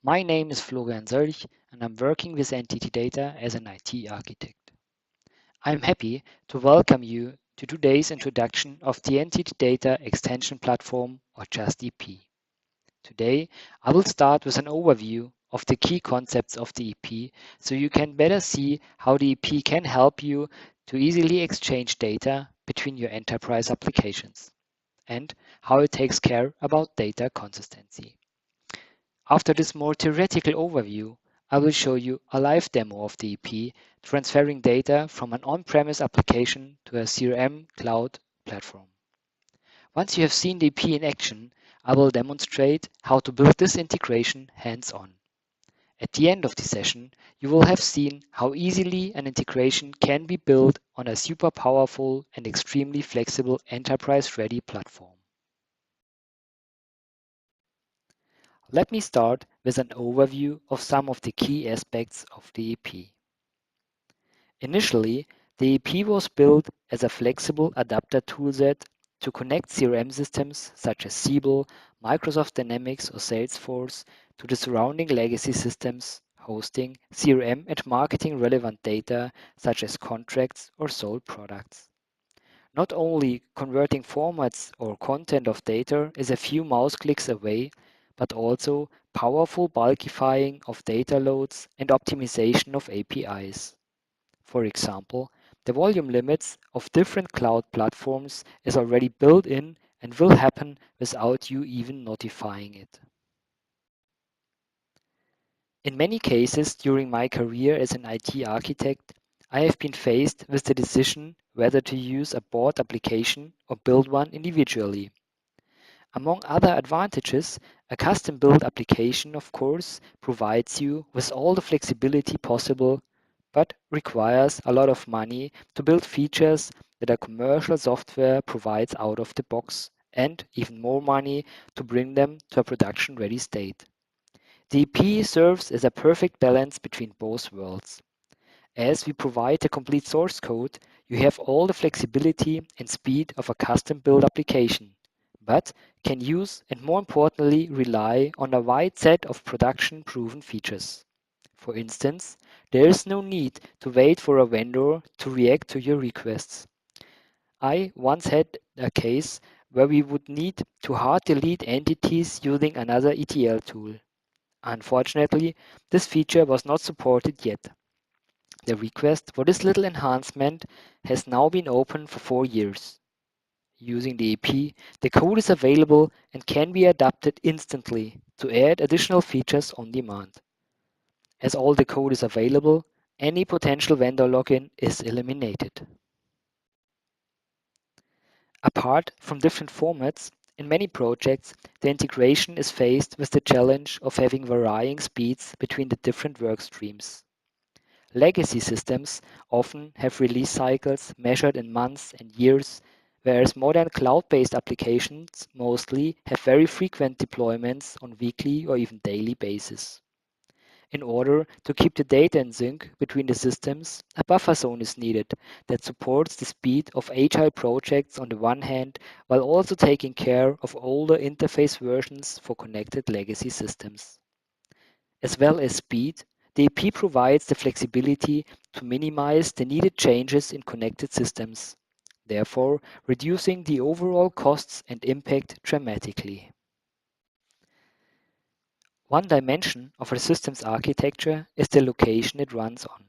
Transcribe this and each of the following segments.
My name is Florian Sölch and I'm working with NTT Data as an IT architect. I'm happy to welcome you to today's introduction of the NTT Data Extension Platform, or just EP. Today, I will start with an overview of the key concepts of the EP so you can better see how the EP can help you to easily exchange data between your enterprise applications and how it takes care about data consistency. After this more theoretical overview, I will show you a live demo of the EP transferring data from an on-premise application to a CRM cloud platform. Once you have seen the EP in action, I will demonstrate how to build this integration hands-on. At the end of the session, you will have seen how easily an integration can be built on a super powerful and extremely flexible enterprise-ready platform. Let me start with an overview of some of the key aspects of the EP. Initially, the EP was built as a flexible adapter toolset to connect CRM systems such as Siebel, Microsoft Dynamics or Salesforce to the surrounding legacy systems hosting CRM and marketing relevant data such as contracts or sold products. Not only converting formats or content of data is a few mouse clicks away, but also powerful bulkifying of data loads and optimization of APIs. For example, the volume limits of different cloud platforms is already built in and will happen without you even notifying it. In many cases during my career as an IT architect, I have been faced with the decision whether to use a board application or build one individually. Among other advantages, a custom-built application, of course, provides you with all the flexibility possible, but requires a lot of money to build features that a commercial software provides out of the box, and even more money to bring them to a production-ready state. The EP serves as a perfect balance between both worlds. As we provide the complete source code, you have all the flexibility and speed of a custom-built application, but can use and more importantly rely on a wide set of production-proven features. For instance, there is no need to wait for a vendor to react to your requests. I once had a case where we would need to hard delete entities using another ETL tool. Unfortunately, this feature was not supported yet. The request for this little enhancement has now been open for 4 years. Using the EP, the code is available and can be adapted instantly to add additional features on demand. As all the code is available, any potential vendor login is eliminated. Apart from different formats, in many projects, the integration is faced with the challenge of having varying speeds between the different work streams. Legacy systems often have release cycles measured in months and years, whereas modern cloud-based applications mostly have very frequent deployments on weekly or even daily basis. In order to keep the data in sync between the systems, a buffer zone is needed that supports the speed of agile projects on the one hand, while also taking care of older interface versions for connected legacy systems. As well as speed, the EP provides the flexibility to minimize the needed changes in connected systems, therefore reducing the overall costs and impact dramatically. One dimension of a systems architecture is the location it runs on.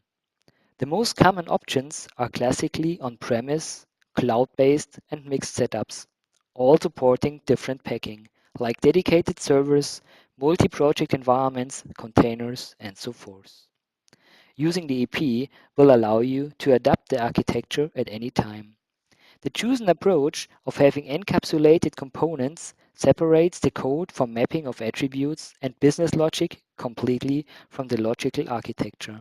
The most common options are classically on-premise, cloud-based, and mixed setups, all supporting different packing, like dedicated servers, multi-project environments, containers, and so forth. Using the EP will allow you to adapt the architecture at any time. The chosen approach of having encapsulated components separates the code from mapping of attributes and business logic completely from the logical architecture.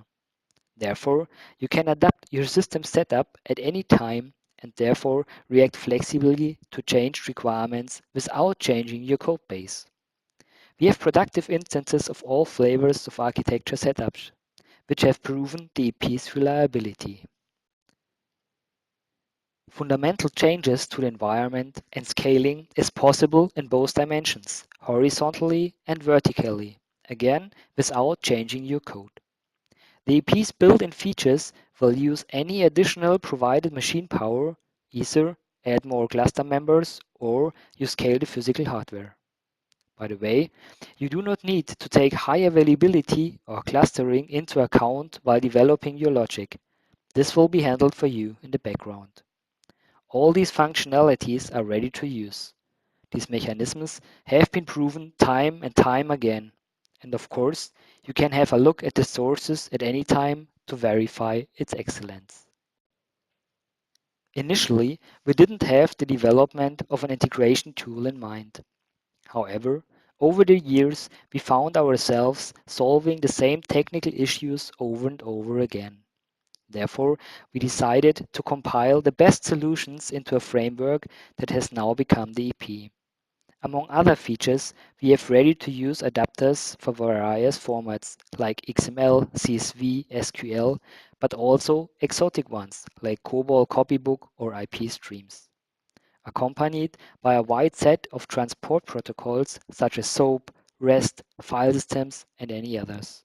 Therefore, you can adapt your system setup at any time and therefore react flexibly to changed requirements without changing your code base. We have productive instances of all flavors of architecture setups, which have proven the EP's reliability. Fundamental changes to the environment and scaling is possible in both dimensions, horizontally and vertically, again without changing your code. The EP's built-in features will use any additional provided machine power, either add more cluster members or you scale the physical hardware. By the way, you do not need to take high availability or clustering into account while developing your logic. This will be handled for you in the background. All these functionalities are ready to use. These mechanisms have been proven time and time again. And of course, you can have a look at the sources at any time to verify its excellence. Initially, we didn't have the development of an integration tool in mind. However, over the years, we found ourselves solving the same technical issues over and over again. Therefore, we decided to compile the best solutions into a framework that has now become the EP. Among other features, we have ready-to-use adapters for various formats like XML, CSV, SQL, but also exotic ones like COBOL copybook or IP streams, accompanied by a wide set of transport protocols such as SOAP, REST, file systems, and any others.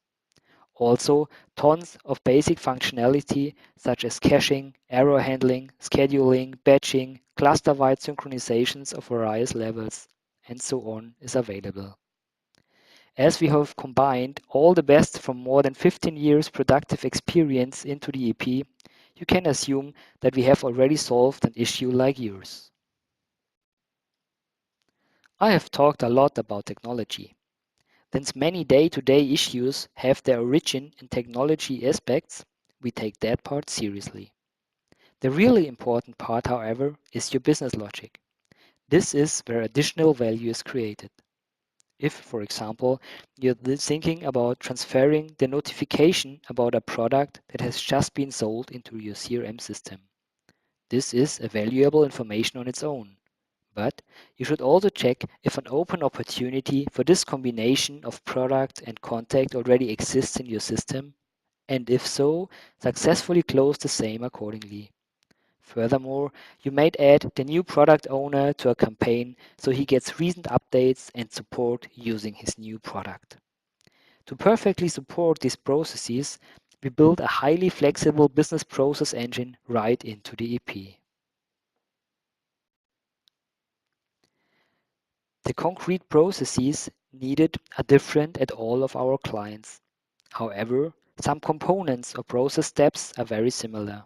Also, tons of basic functionality such as caching, error handling, scheduling, batching, cluster-wide synchronizations of various levels, and so on is available. As we have combined all the best from more than 15 years productive experience into the EP, you can assume that we have already solved an issue like yours. I have talked a lot about technology. Since many day-to-day issues have their origin in technology aspects, we take that part seriously. The really important part, however, is your business logic. This is where additional value is created. If, for example, you're thinking about transferring the notification about a product that has just been sold into your CRM system. This is a valuable information on its own. But you should also check if an open opportunity for this combination of product and contact already exists in your system, and if so, successfully close the same accordingly. Furthermore, you might add the new product owner to a campaign so he gets recent updates and support using his new product. To perfectly support these processes, we build a highly flexible business process engine right into the EP. The concrete processes needed are different at all of our clients. However, some components or process steps are very similar.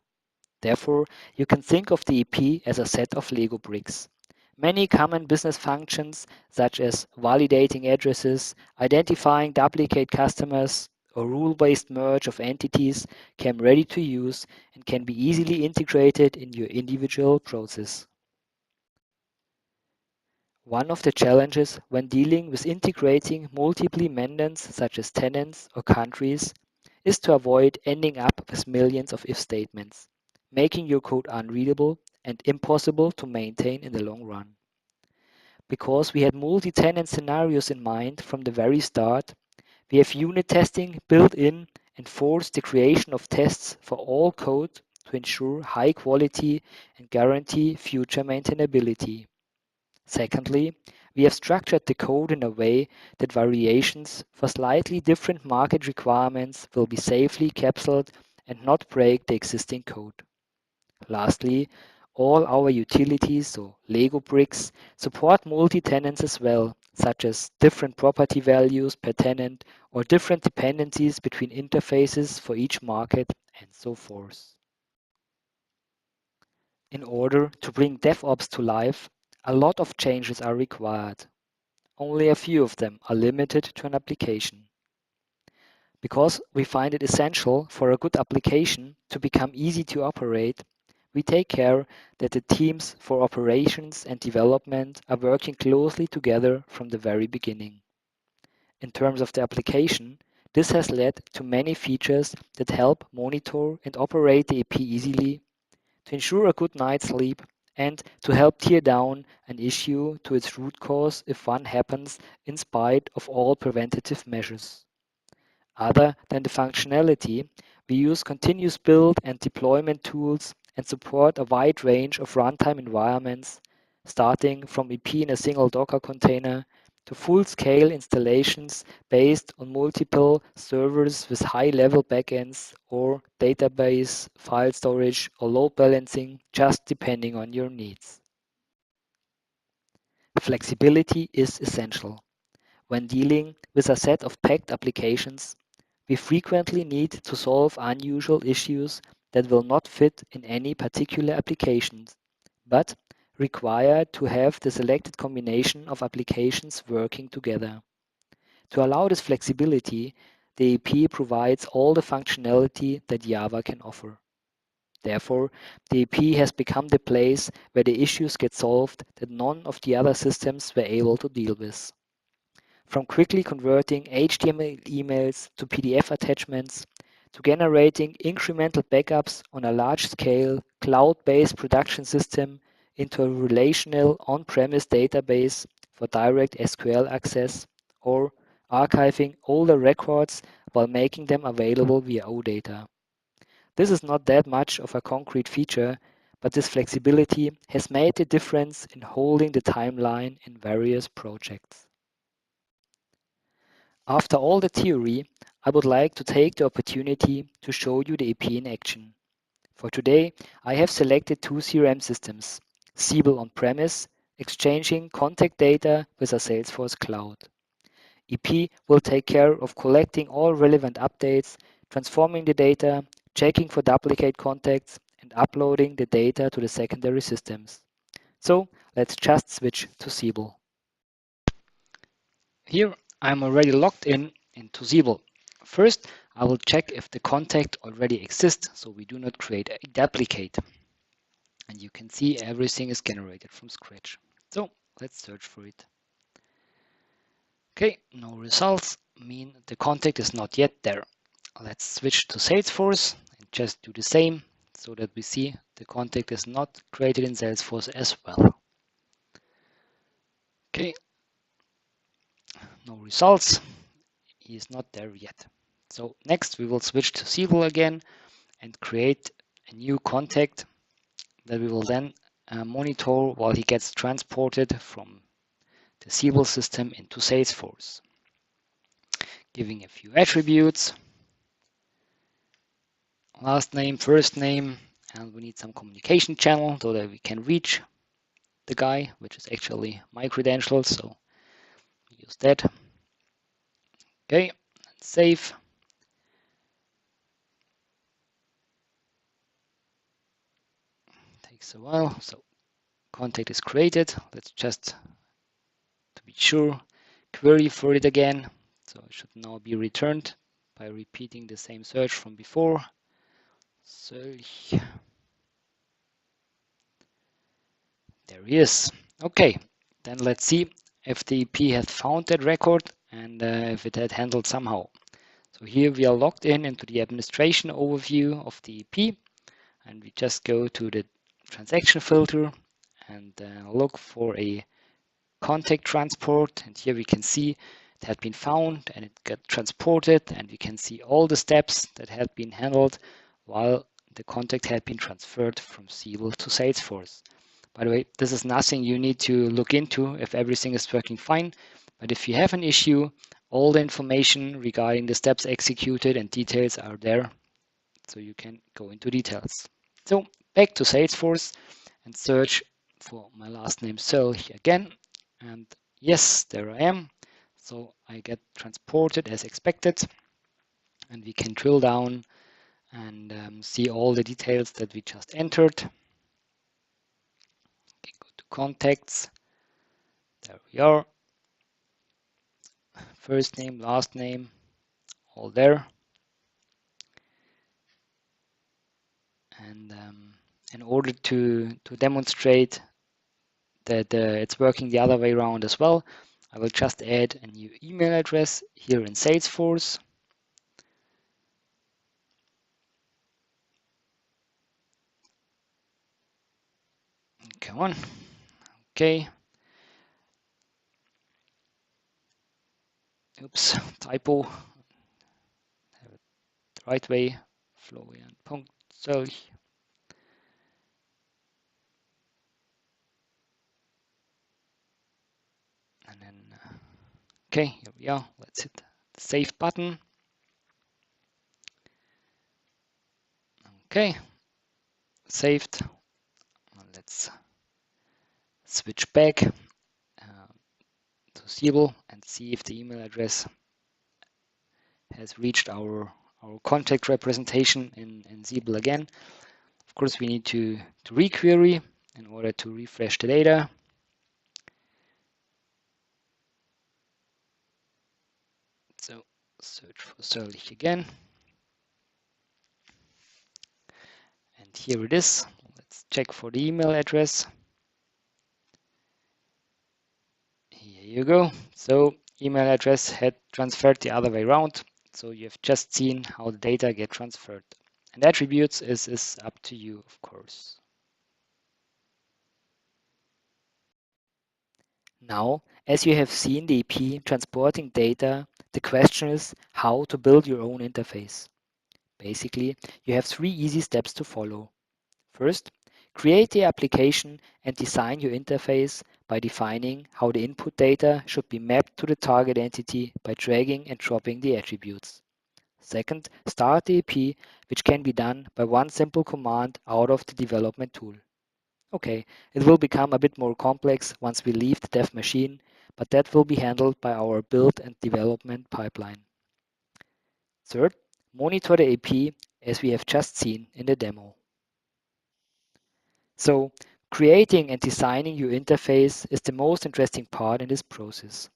Therefore, you can think of the EP as a set of Lego bricks. Many common business functions, such as validating addresses, identifying duplicate customers, or rule-based merge of entities, came ready to use and can be easily integrated in your individual process. One of the challenges when dealing with integrating multiple mandants such as tenants or countries is to avoid ending up with millions of if statements, making your code unreadable and impossible to maintain in the long run. Because we had multi-tenant scenarios in mind from the very start, we have unit testing built in and force the creation of tests for all code to ensure high quality and guarantee future maintainability. Secondly, we have structured the code in a way that variations for slightly different market requirements will be safely capsuled and not break the existing code. Lastly, all our utilities, so Lego bricks, support multi-tenants as well, such as different property values per tenant or different dependencies between interfaces for each market and so forth. In order to bring DevOps to life, a lot of changes are required. Only a few of them are limited to an application. Because we find it essential for a good application to become easy to operate, we take care that the teams for operations and development are working closely together from the very beginning. In terms of the application, this has led to many features that help monitor and operate the AP easily, to ensure a good night's sleep, and to help tear down an issue to its root cause if one happens in spite of all preventative measures. Other than the functionality, we use continuous build and deployment tools and support a wide range of runtime environments, starting from EP in a single Docker container, to full-scale installations based on multiple servers with high-level backends or database, file storage, or load balancing, just depending on your needs. Flexibility is essential. When dealing with a set of packed applications, we frequently need to solve unusual issues that will not fit in any particular applications, but require to have the selected combination of applications working together. To allow this flexibility, the AP provides all the functionality that Java can offer. Therefore, the AP has become the place where the issues get solved that none of the other systems were able to deal with. From quickly converting HTML emails to PDF attachments, to generating incremental backups on a large-scale, cloud-based production system into a relational on-premise database for direct SQL access, or archiving older records while making them available via OData. This is not that much of a concrete feature, but this flexibility has made a difference in holding the timeline in various projects. After all the theory, I would like to take the opportunity to show you the AP in action. For today, I have selected two CRM systems, Siebel on-premise, exchanging contact data with a Salesforce cloud. EP will take care of collecting all relevant updates, transforming the data, checking for duplicate contacts, and uploading the data to the secondary systems. So let's just switch to Siebel. Here I'm already logged in into Siebel. First, I will check if the contact already exists, so we do not create a duplicate. And you can see everything is generated from scratch. So let's search for it. Okay, no results mean the contact is not yet there. Let's switch to Salesforce and just do the same so that we see the contact is not created in Salesforce as well. Okay, no results. He is not there yet. So next we will switch to Siebel again and create a new contact that we will then monitor while he gets transported from the Siebel system into Salesforce. Giving a few attributes, last name, first name, and we need some communication channel so that we can reach the guy, which is actually my credentials, so use that. Okay, save. Takes a while, so contact is created. Let's just, to be sure, query for it again. So it should now be returned by repeating the same search from before. Solch. There he is. Okay, then let's see if the EP had found that record and if it had handled somehow. So here we are logged in into the administration overview of the EP, and we just go to the transaction filter and look for a contact transport, and here we can see it had been found and it got transported, and we can see all the steps that had been handled while the contact had been transferred from Siebel to Salesforce. By the way, this is nothing you need to look into if everything is working fine, but if you have an issue, all the information regarding the steps executed and details are there, so you can go into details. So back to Salesforce and search for my last name Solch again, and yes, there I am. So I get transported as expected, and we can drill down and see all the details that we just entered. Okay, go to contacts. There we are. First name, last name, all there. And in order to demonstrate that it's working the other way around as well, I will just add a new email address here in Salesforce. Come on. Okay. Oops, typo. Have it the right way. Florian.Solch. And then Okay, here we are. Let's hit the save button. Okay, saved. Let's switch back to Siebel and see if the email address has reached our contact representation in Siebel again. Of course, we need to requery in order to refresh the data. So search for Sirlich again. And here it is. Let's check for the email address. Here you go. So email address had transferred the other way around. So you've just seen how the data get transferred. And attributes is up to you, of course. Now, as you have seen the EP transporting data, the question is how to build your own interface. Basically, you have 3 easy steps to follow. First, create the application and design your interface by defining how the input data should be mapped to the target entity by dragging and dropping the attributes. Second, start the EP, which can be done by one simple command out of the development tool. Okay, it will become a bit more complex once we leave the dev machine, but that will be handled by our build and development pipeline. Third, monitor the EP as we have just seen in the demo. So, creating and designing your interface is the most interesting part in this process.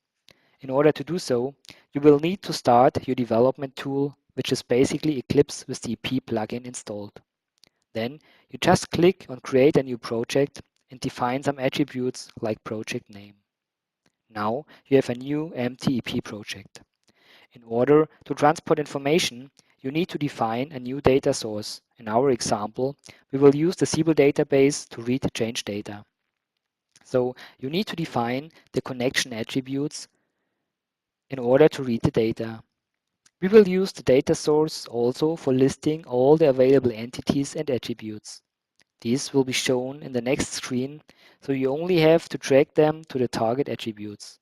In order to do so, you will need to start your development tool, which is basically Eclipse with the EP plugin installed. Then you just click on Create a new project and define some attributes like project name. Now you have a new empty EP project. In order to transport information, you need to define a new data source. In our example, we will use the Siebel database to read change data. So you need to define the connection attributes in order to read the data. We will use the data source also for listing all the available entities and attributes. These will be shown in the next screen, so you only have to drag them to the target attributes.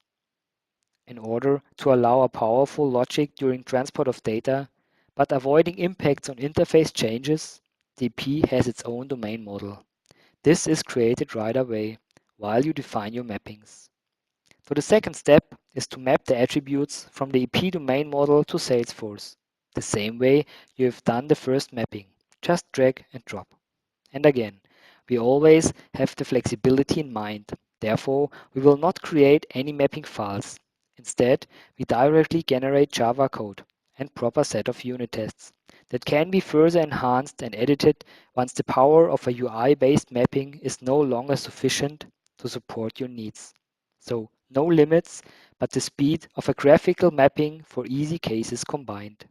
In order to allow a powerful logic during transport of data, but avoiding impacts on interface changes, the EP has its own domain model. This is created right away while you define your mappings. So the second step is to map the attributes from the EP domain model to Salesforce, the same way you have done the first mapping. Just drag and drop. And again, we always have the flexibility in mind. Therefore, we will not create any mapping files. Instead, we directly generate Java code and proper set of unit tests that can be further enhanced and edited once the power of a UI-based mapping is no longer sufficient to support your needs. So, no limits, but the speed of a graphical mapping for easy cases combined.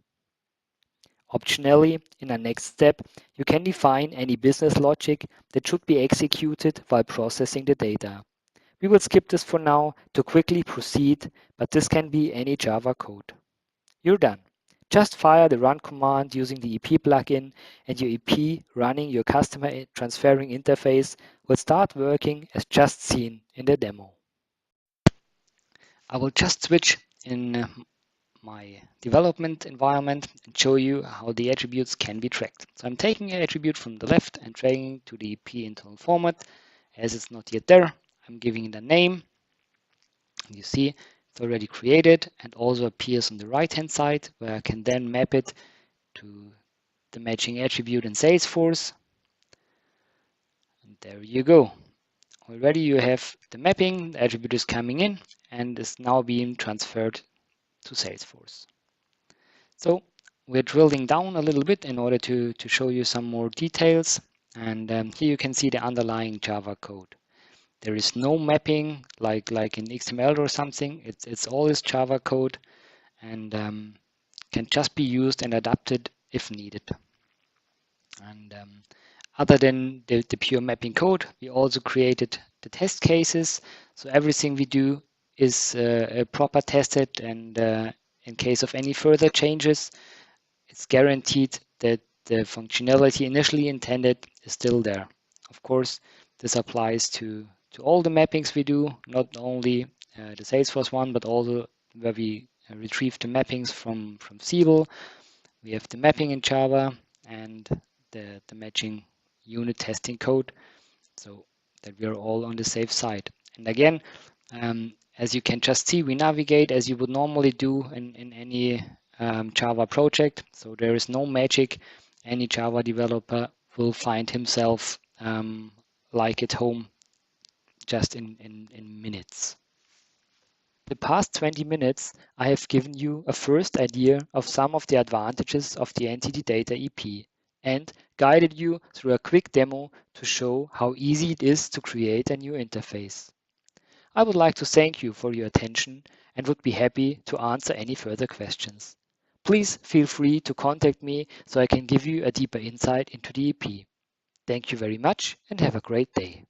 Optionally, in the next step, you can define any business logic that should be executed while processing the data. We will skip this for now to quickly proceed, but this can be any Java code. You're done. Just fire the run command using the EP plugin, and your EP running your customer transferring interface will start working as just seen in the demo. I will just switch in my development environment and show you how the attributes can be tracked. So I'm taking an attribute from the left and dragging to the EP internal format. As it's not yet there, I'm giving it a name. You see it's already created and also appears on the right hand side where I can then map it to the matching attribute in Salesforce. And there you go. Already you have the mapping, the attribute is coming in and is now being transferred to Salesforce. So we're drilling down a little bit in order to show you some more details. And here you can see the underlying Java code. There is no mapping like in XML or something. It's always Java code and can just be used and adapted if needed. And other than the pure mapping code, we also created the test cases. So everything we do is proper tested, and in case of any further changes, it's guaranteed that the functionality initially intended is still there. Of course, this applies to all the mappings we do, not only the Salesforce one, but also where we retrieve the mappings from Siebel. We have the mapping in Java and the matching unit testing code, so that we are all on the safe side. And again, as you can just see, we navigate as you would normally do in any Java project. So there is no magic. Any Java developer will find himself like at home just in minutes. The past 20 minutes, I have given you a first idea of some of the advantages of the NTT Data EP and guided you through a quick demo to show how easy it is to create a new interface. I would like to thank you for your attention and would be happy to answer any further questions. Please feel free to contact me so I can give you a deeper insight into the EP. Thank you very much and have a great day.